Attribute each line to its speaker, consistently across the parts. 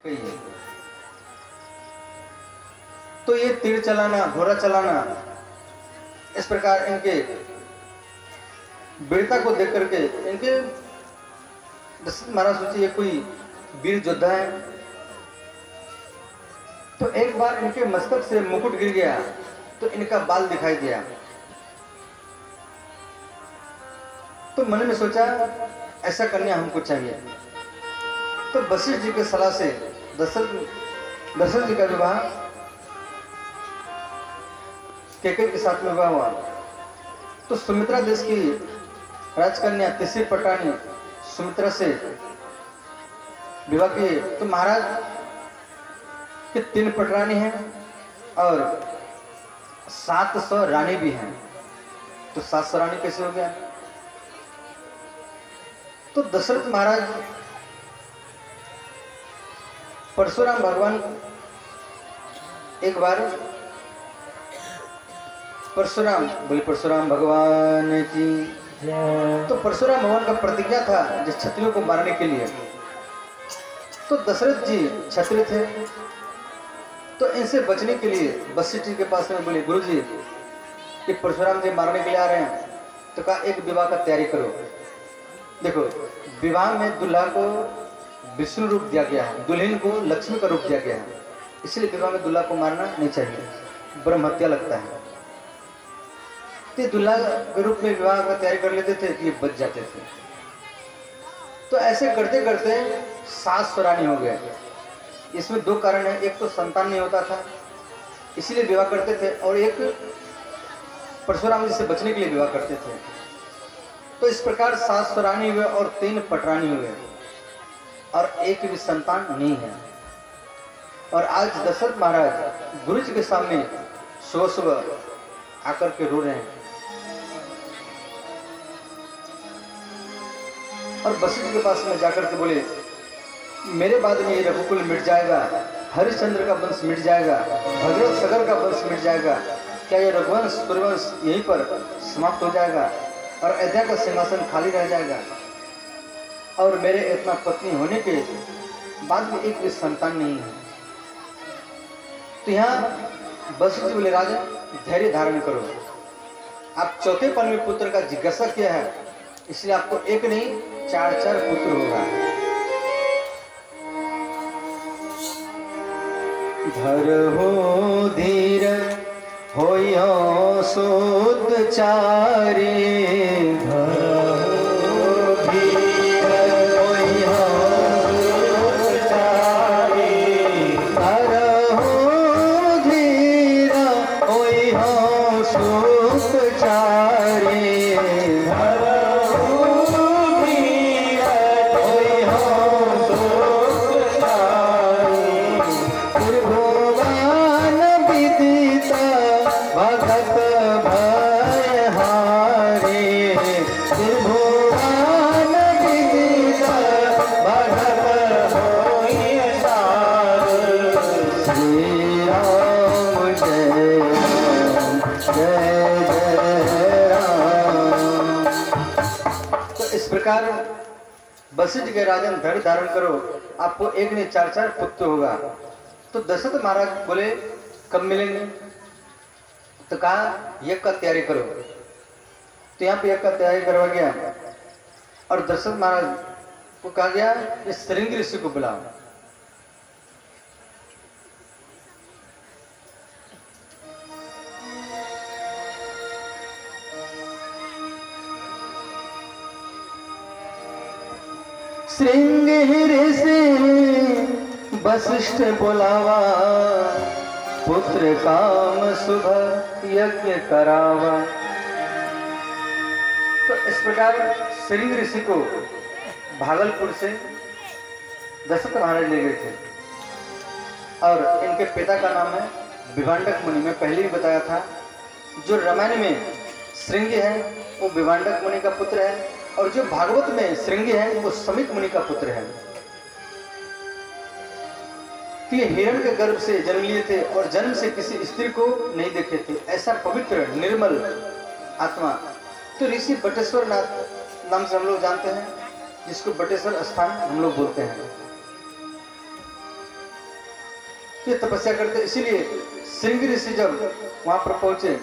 Speaker 1: गई है। तो ये तीर चलाना, घोड़ा चलाना, इस प्रकार इनके वीरता को देख करके इनके दशरथ महाराज सोचे ये कोई वीर योद्धा है। तो एक बार इनके मस्तक से मुकुट गिर गया तो इनका बाल दिखाई दिया। तो मन में सोचा ऐसा कन्या हमको चाहिए। तो वशिष्ठ जी के सलाह से दशरथ जी का विवाह केकई के साथ में विवाह हुआ। तो सुमित्रा देश की राजकन्या तीसरी पटानी सुमित्रा से विवाह किए। तो महाराज के 3 पटरानी हैं और 700 रानी भी हैं। तो 700 रानी कैसे हो गया? तो दशरथ महाराज परशुराम भगवान एक बार परशुराम भगवान की। तो परशुराम भगवान का प्रतिज्ञा था जिस क्षत्रियों को मारने के लिए। तो दशरथ जी क्षत्रिय थे, तो इनसे बचने के लिए वशिष्ठ जी के पास में बोले, गुरु जी कि परशुराम जी मारने के लिए आ रहे हैं। तो कहा एक विवाह का तैयारी करो। देखो, विवाह में दुल्हा को विष्णु रूप दिया गया है, दुल्हन को लक्ष्मी का रूप दिया गया है, इसलिए विवाह में दुल्हा को मारना नहीं चाहिए, ब्रह्म हत्या लगता है। तो दुल्हा के रूप में विवाह का तैयारी कर लेते थे कि ये बच जाते थे। तो ऐसे करते करते 700 रानी हो गए। इसमें 2 कारण है, एक तो संतान नहीं होता था इसीलिए विवाह करते थे, और एक परशुराम जी से बचने के लिए विवाह करते थे। तो इस प्रकार 700 रानी हुए और 3 पटरानी हुए और एक भी संतान नहीं है। और आज दशरथ महाराज गुरु जी के सामने सुबह आकर के रो रहे हैं। और वशिष्ठ जी के पास में जाकर के बोले, मेरे बाद में ये रघुकुल मिट जाएगा, हरिश्चंद्र का वंश मिट जाएगा, भगवत सगर का वंश मिट जाएगा, क्या ये रघुवंश सूर्यवंश यहीं पर समाप्त हो जाएगा और अयोध्या का सिंहासन खाली रह जाएगा? और मेरे इतना पत्नी होने के बाद में एक भी संतान नहीं है। तो यहाँ वशिष्ठ जी बोले, राजा धैर्य धारण करो, आप चौथे पल में पुत्र का जिज्ञासा किया है, इसलिए आपको एक नहीं 4 पुत्र होगा। धर हो धीर होयो सूत चारी, वशिष्ठ के राजन धैर्य धारण करो, आपको एक नहीं 4 पुत्र होगा। तो दशरथ महाराज बोले कब मिलेंगे? तो कहा यज्ञ का तैयारी करो। तो यहाँ पे यज्ञ का तैयारी करवा गया और दशरथ महाराज को कहा गया ये श्रृंगी ऋषि को बुलाओ। श्रृंगी ऋषि वशिष्ठ बुलावा, पुत्र काम शुभ यज्ञ करावा। तो इस प्रकार श्रृंगी ऋषि को भागलपुर से दशरथ महाराज ले गए थे और इनके पिता का नाम है विभांडक मुनि। मैं पहले भी बताया था, जो रामायण में श्रृंगी है वो विभांडक मुनि का पुत्र है, और जो भागवत में श्रृंगी है वो समित मुनि का पुत्र है। तो ये हिरण के गर्भ से जन्म लिए थे और जन्म से किसी स्त्री को नहीं देखे थे, ऐसा पवित्र निर्मल आत्मा। तो ऋषि बटेश्वर नाथ नाम से हम लोग जानते हैं, जिसको बटेश्वर स्थान हम लोग बोलते हैं। ये तपस्या करते। इसीलिए श्रृंगी ऋषि जब वहां पर पहुंचे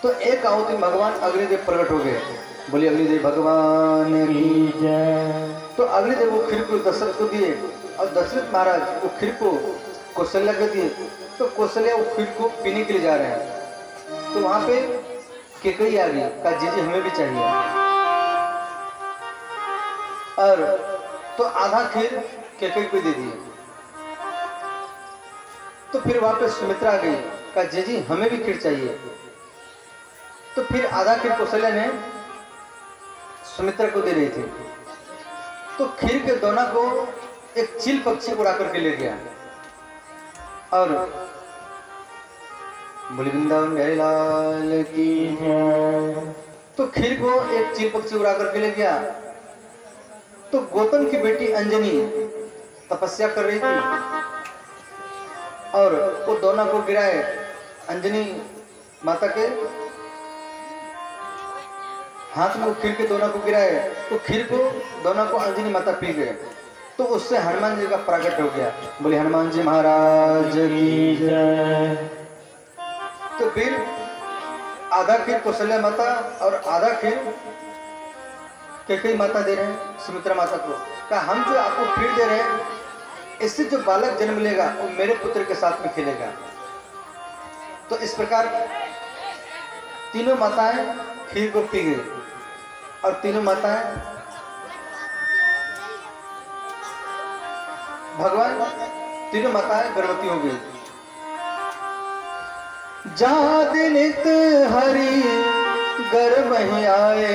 Speaker 1: तो एक आहुति भगवान अग्निदेव प्रकट हो गए। बोलिए अग्निदेव भगवान की जय। तो अग्निदेव वो खीर को दशरथ को दिए और दशरथ महाराज वो खीर को कौशल्या को दिए। तो कौशल्या वो खीर को पीने के लिए जा रहे हैं। तो वहां पे केकई आ गई, कहा जी हमें भी चाहिए। और तो आधा खीर केकई को दे दिए। तो फिर वहां पे सुमित्रा आ गई, कहा जी हमें भी खीर चाहिए। तो फिर आधा खीर कौशल्या ने सुमित्रा को दे रही थी। तो खीर के दोना को एक चील पक्षी उड़ा करके ले गया और बोली वृंदावन बिहारी लाल की जय। तो खीर को एक चील पक्षी उड़ा करके ले गया। तो गौतम की बेटी अंजनी तपस्या कर रही थी और वो दोना को गिराए। अंजनी माता के हाथ में वो खीर के दोना को गिराए। तो खीर को दोना को अंजनी माता पी गए। तो उससे हनुमान जी का प्रकट हो गया। बोले हनुमान जी महाराज की जय। तो फिर आधा खीर कौशल्या माता और आधा खीर कैकेयी माता दे रहे हैं सुमित्रा माता को। कहा हम जो आपको खीर दे रहे हैं इससे जो बालक जन्म लेगा वो मेरे पुत्र के साथ में खेलेगा। तो इस प्रकार तीनों माताएं खीर को पी गई और तीनों माताएं भगवान तीनों माताएं गर्भवती हो गई। जादिनित हरि गर्भ ही आए,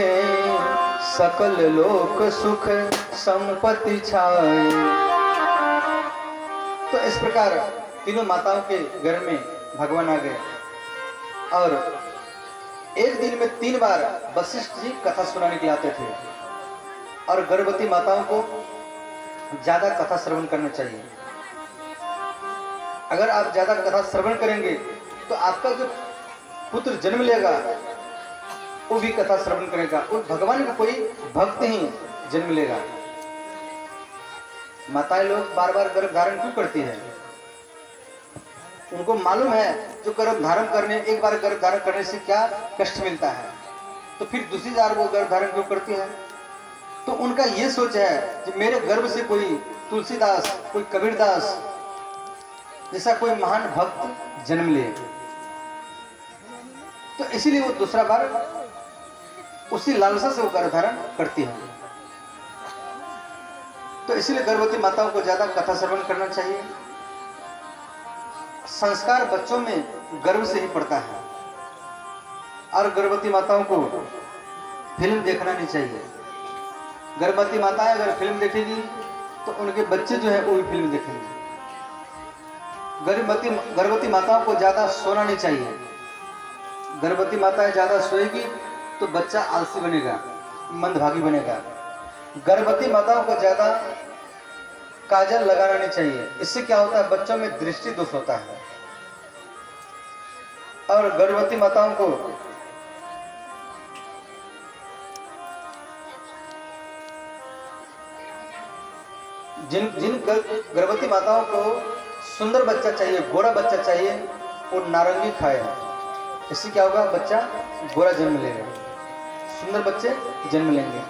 Speaker 1: सकल लोक सुख संपत्ति छाए। तो इस प्रकार तीनों माताओं के घर में भगवान आ गए और एक दिन में 3 बार वशिष्ठ जी कथा सुनाने के लिए आते थे। और गर्भवती माताओं को ज्यादा कथा श्रवण करना चाहिए। अगर आप ज्यादा कथा श्रवण करेंगे तो आपका जो पुत्र जन्म लेगा वो भी कथा श्रवण करेगा, वो भगवान का कोई भक्त ही जन्म लेगा। माताएं लोग बार बार गर्भ धारण क्यों करती है? उनको मालूम है जो गर्भ धारण करने एक बार गर्भ धारण करने से क्या कष्ट मिलता है, तो फिर दूसरी बार वो गर्भ धारण क्यों करती है? तो उनका ये सोच है कि मेरे गर्भ से कोई तुलसीदास, कोई कबीरदास जैसा कोई महान भक्त जन्म ले। तो इसीलिए वो दूसरा बार उसी लालसा से वो गर्भ धारण करती है। तो इसीलिए गर्भवती माताओं को ज्यादा कथा श्रवण करना चाहिए। संस्कार बच्चों में गर्भ से ही पड़ता है और गर्भवती माताओं को फिल्म देखना नहीं चाहिए। गर्भवती माताएं अगर फिल्म देखेगी तो उनके बच्चे जो है वो भी फिल्म देखेंगे। गर्भवती माताओं को ज्यादा सोना नहीं चाहिए। गर्भवती माताएं ज्यादा सोएगी तो बच्चा आलसी बनेगा, मंदभागी बनेगा। गर्भवती माताओं को ज्यादा काजल लगाना नहीं चाहिए। इससे क्या होता है, बच्चों में दृष्टि दोष होता है। और गर्भवती माताओं को जिन गर्भवती माताओं को सुंदर बच्चा चाहिए, गोरा बच्चा चाहिए, वो नारंगी खाए। इससे क्या होगा, बच्चा गोरा जन्म लेगा, सुंदर बच्चे जन्म लेंगे।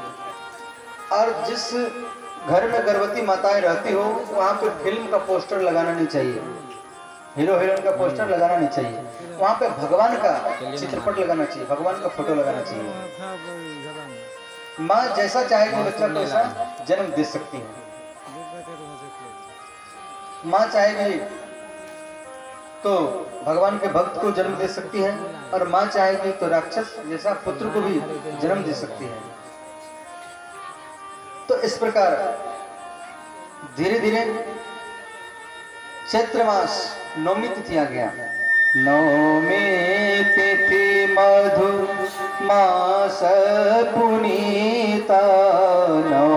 Speaker 1: और जिस घर में गर्भवती माताएं रहती हो वहाँ पे फिल्म का पोस्टर लगाना नहीं चाहिए, हीरो हीरोइन का पोस्टर लगाना नहीं चाहिए। वहाँ पे भगवान का चित्रपट लगाना चाहिए, भगवान का फोटो लगाना चाहिए। माँ जैसा चाहेगी बच्चा को ऐसा जन्म दे सकती है। माँ चाहेगी तो भगवान के भक्त को जन्म दे सकती है और माँ चाहेगी तो राक्षस जैसा पुत्र को भी जन्म दे सकती है। तो इस प्रकार धीरे धीरे चैत्र मास नौमी तिथि आ गया। नौमी तिथि मधु मास पुनीता, नौ